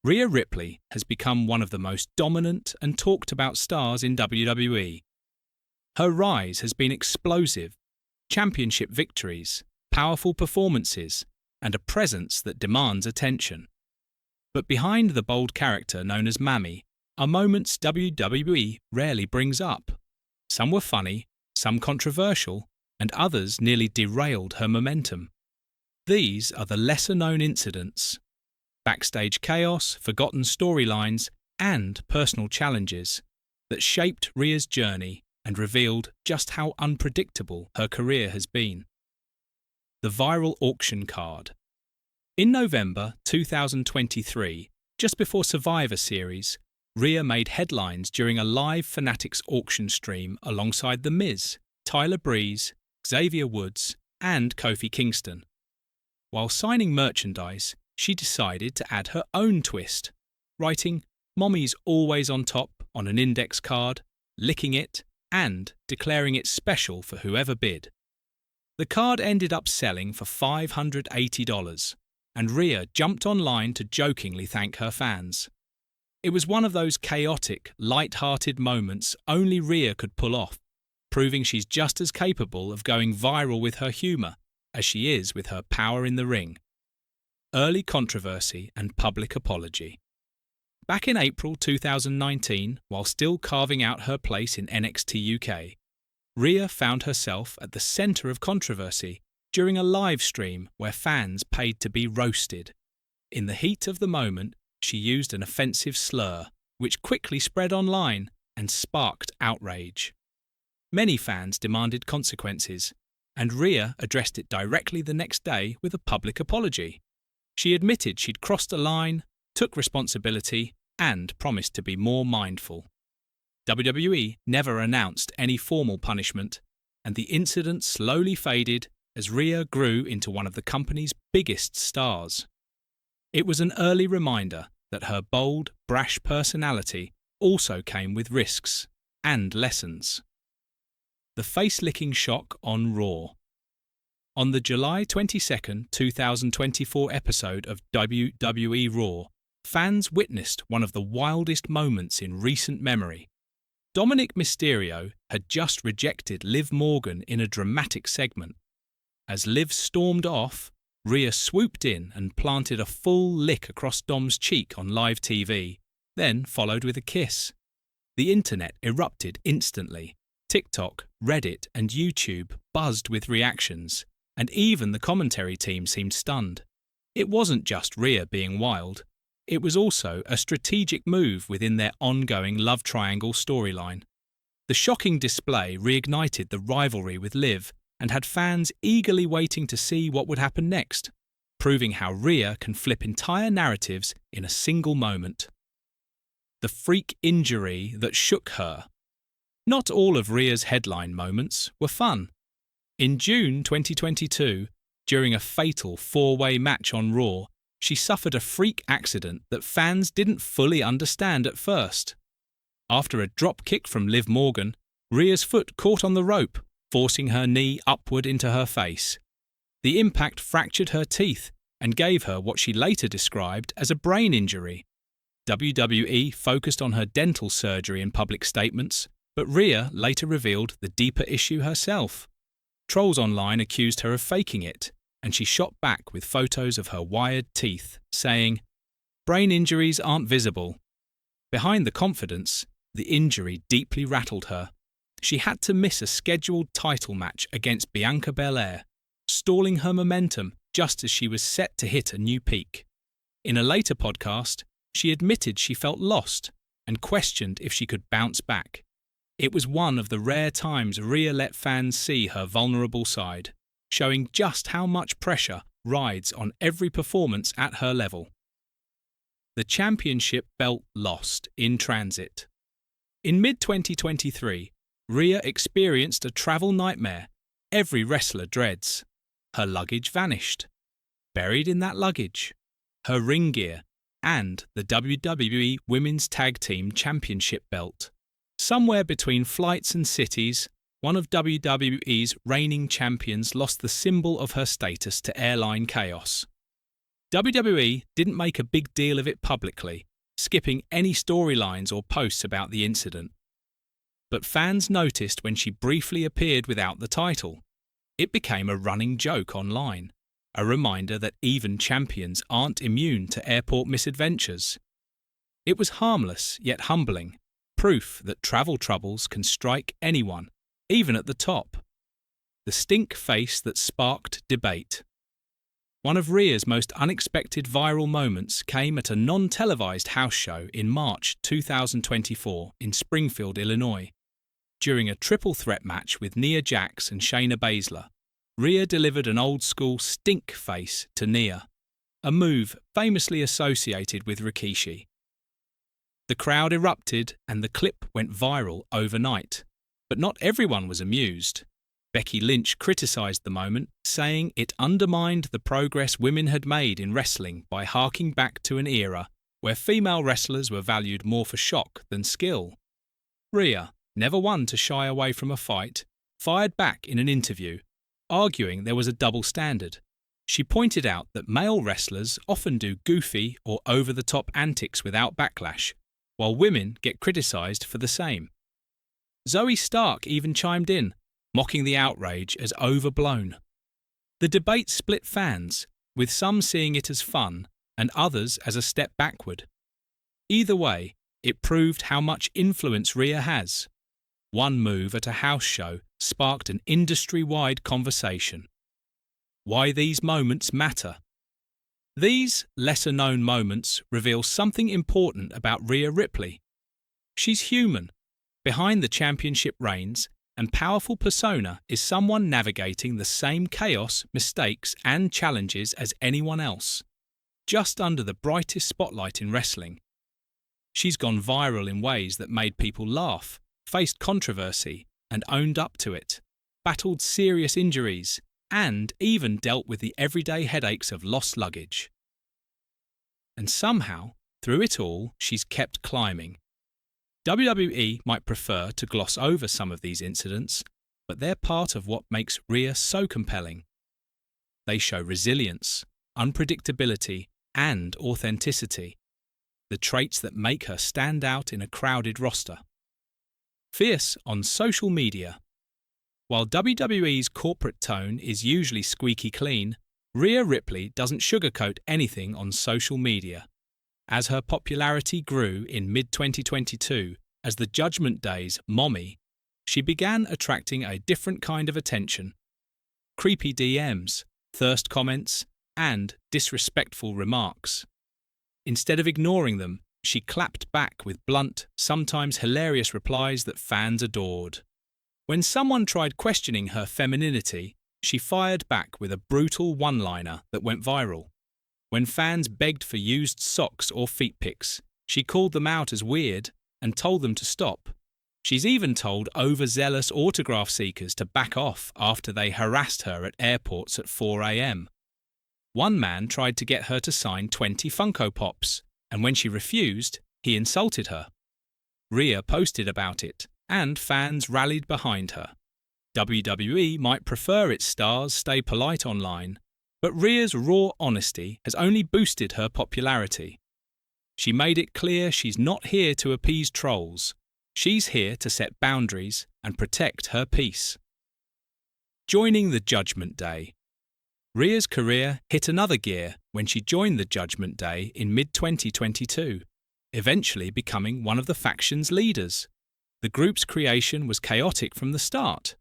Rhea Ripley has become one of the most dominant and talked about stars in WWE. Her rise has been explosive, championship victories, powerful performances, and a presence that demands attention. But behind the bold character known as Mammy are moments WWE rarely brings up. Some were funny, some controversial, and others nearly derailed her momentum. These are the lesser-known incidents, backstage chaos, forgotten storylines, and personal challenges that shaped Rhea's journey and revealed just how unpredictable her career has been. The viral auction card. In November 2023, just before Survivor Series, Rhea made headlines during a live Fanatics auction stream alongside The Miz, Tyler Breeze, Xavier Woods, and Kofi Kingston. While signing merchandise, she decided to add her own twist, writing "Mommy's always on top" on an index card, licking it, and declaring it special for whoever bid. The card ended up selling for $580, and Rhea jumped online to jokingly thank her fans. It was one of those chaotic, light-hearted moments only Rhea could pull off, proving she's just as capable of going viral with her humour as she is with her power in the ring. Early controversy and public apology. Back in April 2019, while still carving out her place in NXT UK, Rhea found herself at the centre of controversy during a live stream where fans paid to be roasted. In the heat of the moment, she used an offensive slur, which quickly spread online and sparked outrage. Many fans demanded consequences, and Rhea addressed it directly the next day with a public apology. She admitted she'd crossed a line, took responsibility, and promised to be more mindful. WWE never announced any formal punishment, and the incident slowly faded as Rhea grew into one of the company's biggest stars. It was an early reminder that her bold, brash personality also came with risks and lessons. The face-licking shock on Raw. On the July 22, 2024 episode of WWE Raw, fans witnessed one of the wildest moments in recent memory. Dominic Mysterio had just rejected Liv Morgan in a dramatic segment. As Liv stormed off, Rhea swooped in and planted a full lick across Dom's cheek on live TV, then followed with a kiss. The internet erupted instantly. TikTok, Reddit, and YouTube buzzed with reactions, and even the commentary team seemed stunned. It wasn't just Rhea being wild. It was also a strategic move within their ongoing love triangle storyline. The shocking display reignited the rivalry with Liv and had fans eagerly waiting to see what would happen next, proving how Rhea can flip entire narratives in a single moment. The freak injury that shook her. Not all of Rhea's headline moments were fun. In June 2022, during a fatal four-way match on Raw, she suffered a freak accident that fans didn't fully understand at first. After a drop kick from Liv Morgan, Rhea's foot caught on the rope, forcing her knee upward into her face. The impact fractured her teeth and gave her what she later described as a brain injury. WWE focused on her dental surgery in public statements, but Rhea later revealed the deeper issue herself. Trolls online accused her of faking it, and she shot back with photos of her wired teeth, saying, "Brain injuries aren't visible." Behind the confidence, the injury deeply rattled her. She had to miss a scheduled title match against Bianca Belair, stalling her momentum just as she was set to hit a new peak. In a later podcast, she admitted she felt lost and questioned if she could bounce back. It was one of the rare times Rhea let fans see her vulnerable side, showing just how much pressure rides on every performance at her level. The championship belt lost in transit. In mid-2023, Rhea experienced a travel nightmare every wrestler dreads. Her luggage vanished. Buried in that luggage, her ring gear, and the WWE Women's Tag Team Championship belt. Somewhere between flights and cities, one of WWE's reigning champions lost the symbol of her status to airline chaos. WWE didn't make a big deal of it publicly, skipping any storylines or posts about the incident. But fans noticed when she briefly appeared without the title. It became a running joke online, a reminder that even champions aren't immune to airport misadventures. It was harmless yet humbling, proof that travel troubles can strike anyone, even at the top. The stink face that sparked debate. One of Rhea's most unexpected viral moments came at a non-televised house show in March 2024 in Springfield, Illinois. During a triple threat match with Nia Jax and Shayna Baszler, Rhea delivered an old-school stink face to Nia, a move famously associated with Rikishi. The crowd erupted and the clip went viral overnight, but not everyone was amused. Becky Lynch criticised the moment, saying it undermined the progress women had made in wrestling by harking back to an era where female wrestlers were valued more for shock than skill. Rhea, never one to shy away from a fight, fired back in an interview, arguing there was a double standard. She pointed out that male wrestlers often do goofy or over-the-top antics without backlash, while women get criticised for the same. Zoe Stark even chimed in, mocking the outrage as overblown. The debate split fans, with some seeing it as fun and others as a step backward. Either way, it proved how much influence Rhea has. One move at a house show sparked an industry-wide conversation. Why these moments matter. These lesser-known moments reveal something important about Rhea Ripley. She's human. Behind the championship reigns and powerful persona is someone navigating the same chaos, mistakes, and challenges as anyone else, just under the brightest spotlight in wrestling. She's gone viral in ways that made people laugh, faced controversy, and owned up to it, battled serious injuries, and even dealt with the everyday headaches of lost luggage. And somehow, through it all, she's kept climbing. WWE might prefer to gloss over some of these incidents, but they're part of what makes Rhea so compelling. They show resilience, unpredictability, and authenticity, the traits that make her stand out in a crowded roster. Fierce on social media. While WWE's corporate tone is usually squeaky clean, Rhea Ripley doesn't sugarcoat anything on social media. As her popularity grew in mid-2022 as the Judgment Day's mommy, she began attracting a different kind of attention. Creepy DMs, thirst comments, and disrespectful remarks. Instead of ignoring them, she clapped back with blunt, sometimes hilarious replies that fans adored. When someone tried questioning her femininity, she fired back with a brutal one-liner that went viral. When fans begged for used socks or feet pics, she called them out as weird and told them to stop. She's even told overzealous autograph seekers to back off after they harassed her at airports at 4 a.m. One man tried to get her to sign 20 Funko Pops, and when she refused, he insulted her. Rhea posted about it, and fans rallied behind her. WWE might prefer its stars stay polite online, but Rhea's raw honesty has only boosted her popularity. She made it clear she's not here to appease trolls. She's here to set boundaries and protect her peace. Joining the Judgment Day. Rhea's career hit another gear when she joined the Judgment Day in mid-2022, eventually becoming one of the faction's leaders. The group's creation was chaotic from the start.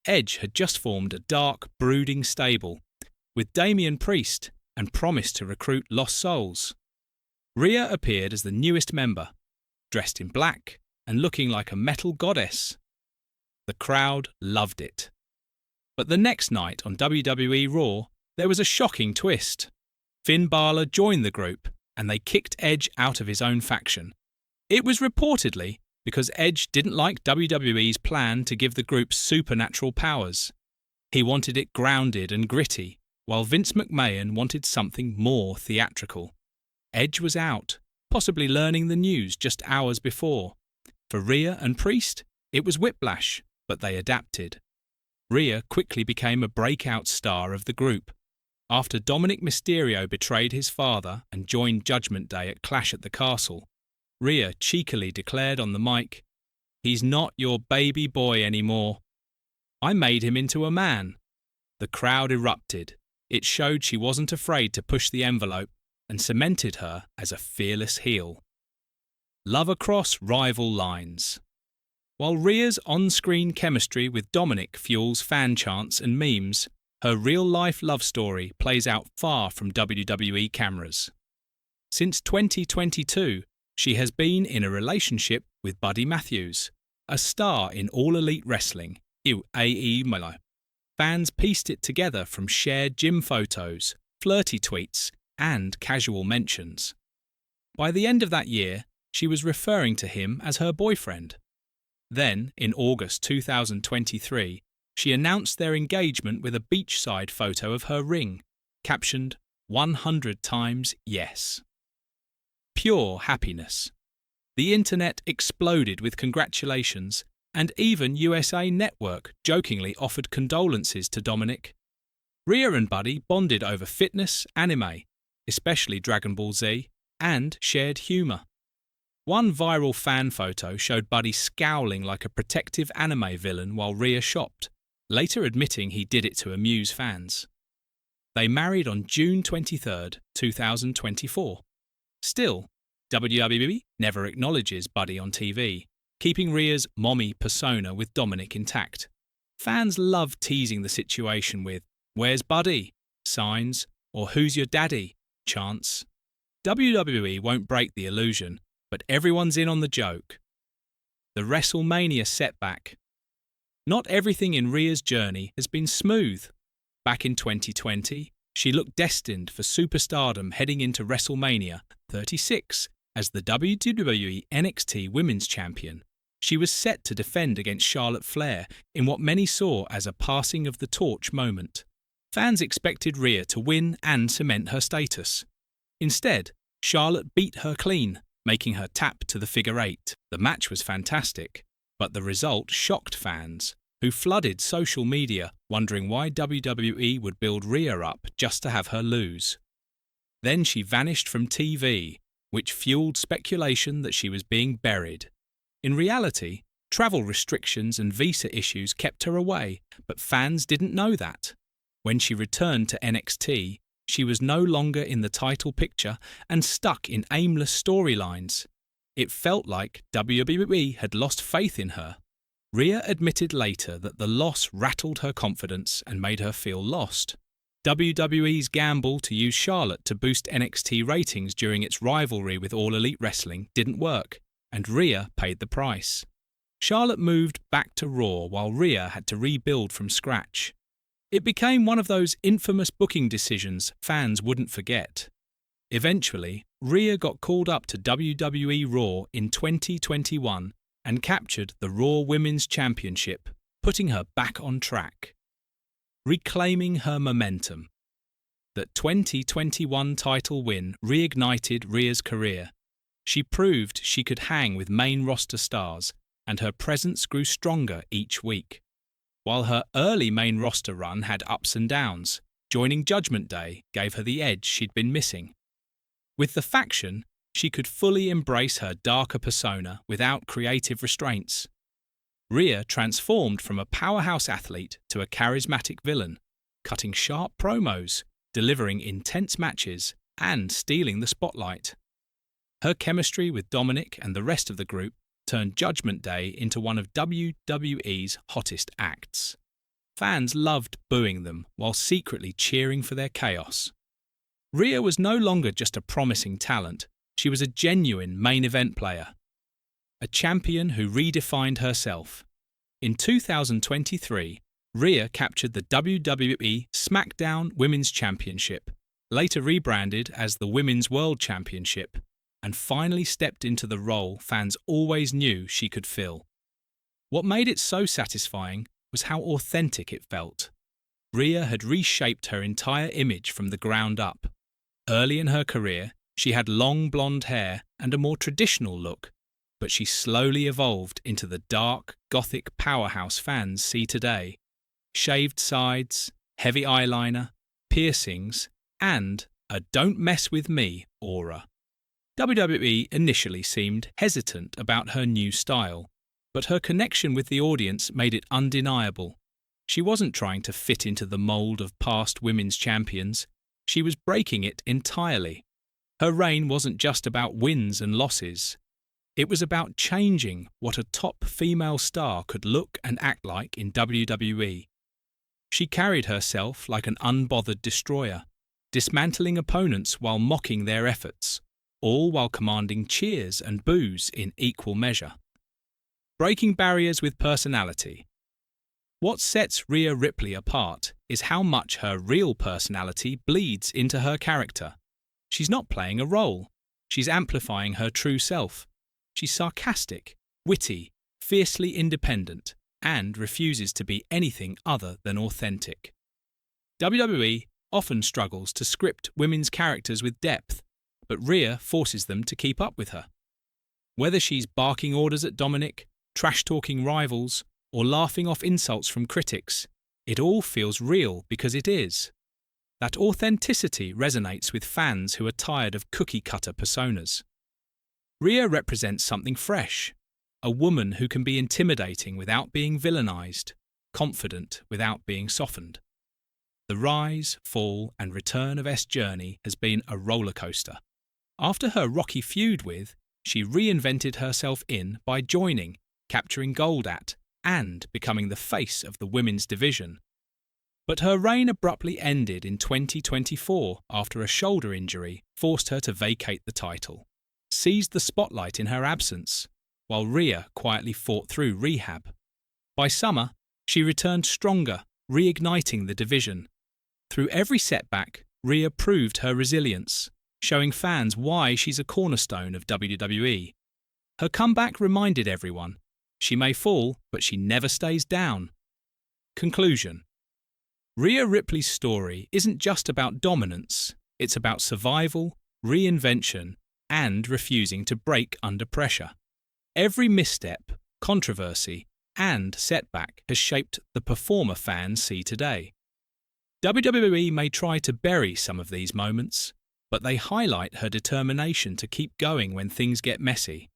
Edge had just formed a dark, brooding stable, with Damian Priest, and promised to recruit lost souls. Rhea appeared as the newest member, dressed in black and looking like a metal goddess. The crowd loved it. But the next night on WWE Raw, there was a shocking twist. Finn Balor joined the group, and they kicked Edge out of his own faction. It was reportedly because Edge didn't like WWE's plan to give the group supernatural powers. He wanted it grounded and gritty, while Vince McMahon wanted something more theatrical. Edge was out, possibly learning the news just hours before. For Rhea and Priest, it was whiplash, but they adapted. Rhea quickly became a breakout star of the group. After Dominic Mysterio betrayed his father and joined Judgment Day at Clash at the Castle, Rhea cheekily declared on the mic, "He's not your baby boy anymore. I made him into a man." The crowd erupted. It showed she wasn't afraid to push the envelope and cemented her as a fearless heel. Love across rival lines. While Rhea's on-screen chemistry with Dominic fuels fan chants and memes, her real-life love story plays out far from WWE cameras. Since 2022, she has been in a relationship with Buddy Matthews, a star in All Elite Wrestling, UAE. Fans pieced it together from shared gym photos, flirty tweets, and casual mentions. By the end of that year, she was referring to him as her boyfriend. Then, in August 2023, she announced their engagement with a beachside photo of her ring, captioned 100 times yes. Pure happiness. The internet exploded with congratulations, and even USA Network jokingly offered condolences to Dominic. Rhea and Buddy bonded over fitness, anime, especially Dragon Ball Z, and shared humour. One viral fan photo showed Buddy scowling like a protective anime villain while Rhea shopped, later admitting he did it to amuse fans. They married on June 23, 2024. Still, WWE never acknowledges Buddy on TV, keeping Rhea's mommy persona with Dominic intact. Fans love teasing the situation with "Where's Buddy?" signs or "Who's your daddy?" chants. WWE won't break the illusion, but everyone's in on the joke. The WrestleMania setback. Not everything in Rhea's journey has been smooth. Back in 2020, she looked destined for superstardom heading into WrestleMania 36 as the WWE NXT Women's Champion. She was set to defend against Charlotte Flair in what many saw as a passing of the torch moment. Fans expected Rhea to win and cement her status. Instead, Charlotte beat her clean, making her tap to the figure eight. The match was fantastic, but the result shocked fans, who flooded social media wondering why WWE would build Rhea up just to have her lose. Then she vanished from TV, which fueled speculation that she was being buried. In reality, travel restrictions and visa issues kept her away, but fans didn't know that. When she returned to NXT, she was no longer in the title picture and stuck in aimless storylines. It felt like WWE had lost faith in her. Rhea admitted later that the loss rattled her confidence and made her feel lost. WWE's gamble to use Charlotte to boost NXT ratings during its rivalry with All Elite Wrestling didn't work, and Rhea paid the price. Charlotte moved back to Raw while Rhea had to rebuild from scratch. It became one of those infamous booking decisions fans wouldn't forget. Eventually, Rhea got called up to WWE Raw in 2021 and captured the Raw Women's Championship, putting her back on track. Reclaiming her momentum. That 2021 title win reignited Rhea's career. She proved she could hang with main roster stars, and her presence grew stronger each week. While her early main roster run had ups and downs, joining Judgment Day gave her the edge she'd been missing. With the faction, she could fully embrace her darker persona without creative restraints. Rhea transformed from a powerhouse athlete to a charismatic villain, cutting sharp promos, delivering intense matches, and stealing the spotlight. Her chemistry with Dominic and the rest of the group turned Judgment Day into one of WWE's hottest acts. Fans loved booing them while secretly cheering for their chaos. Rhea was no longer just a promising talent, she was a genuine main event player. A champion who redefined herself. In 2023, Rhea captured the WWE SmackDown Women's Championship, later rebranded as the Women's World Championship, and finally stepped into the role fans always knew she could fill. What made it so satisfying was how authentic it felt. Rhea had reshaped her entire image from the ground up. Early in her career, she had long blonde hair and a more traditional look, but she slowly evolved into the dark, gothic powerhouse fans see today. Shaved sides, heavy eyeliner, piercings, and a "don't mess with me" aura. WWE initially seemed hesitant about her new style, but her connection with the audience made it undeniable. She wasn't trying to fit into the mold of past women's champions. She was breaking it entirely. Her reign wasn't just about wins and losses. It was about changing what a top female star could look and act like in WWE. She carried herself like an unbothered destroyer, dismantling opponents while mocking their efforts, all while commanding cheers and boos in equal measure. Breaking barriers with personality. What sets Rhea Ripley apart is how much her real personality bleeds into her character. She's not playing a role. She's amplifying her true self. She's sarcastic, witty, fiercely independent, and refuses to be anything other than authentic. WWE often struggles to script women's characters with depth, but Rhea forces them to keep up with her. Whether she's barking orders at Dominic, trash-talking rivals, or laughing off insults from critics, it all feels real because it is. That authenticity resonates with fans who are tired of cookie-cutter personas. Rhea represents something fresh, a woman who can be intimidating without being villainized, confident without being softened. The rise, fall, and return of S Journey has been a roller coaster. After her rocky feud with, she reinvented herself by joining, capturing gold at, and becoming the face of the women's division. But her reign abruptly ended in 2024 after a shoulder injury forced her to vacate the title, seized the spotlight in her absence, while Rhea quietly fought through rehab. By summer, she returned stronger, reigniting the division. Through every setback, Rhea proved her resilience, showing fans why she's a cornerstone of WWE. Her comeback reminded everyone, she may fall, but she never stays down. Conclusion. Rhea Ripley's story isn't just about dominance, it's about survival, reinvention, and refusing to break under pressure. Every misstep, controversy, and setback has shaped the performer fans see today. WWE may try to bury some of these moments, but they highlight her determination to keep going when things get messy.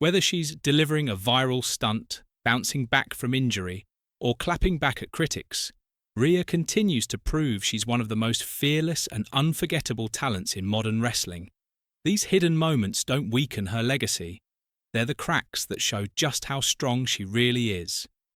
Whether she's delivering a viral stunt, bouncing back from injury, or clapping back at critics, Rhea continues to prove she's one of the most fearless and unforgettable talents in modern wrestling. These hidden moments don't weaken her legacy. They're the cracks that show just how strong she really is.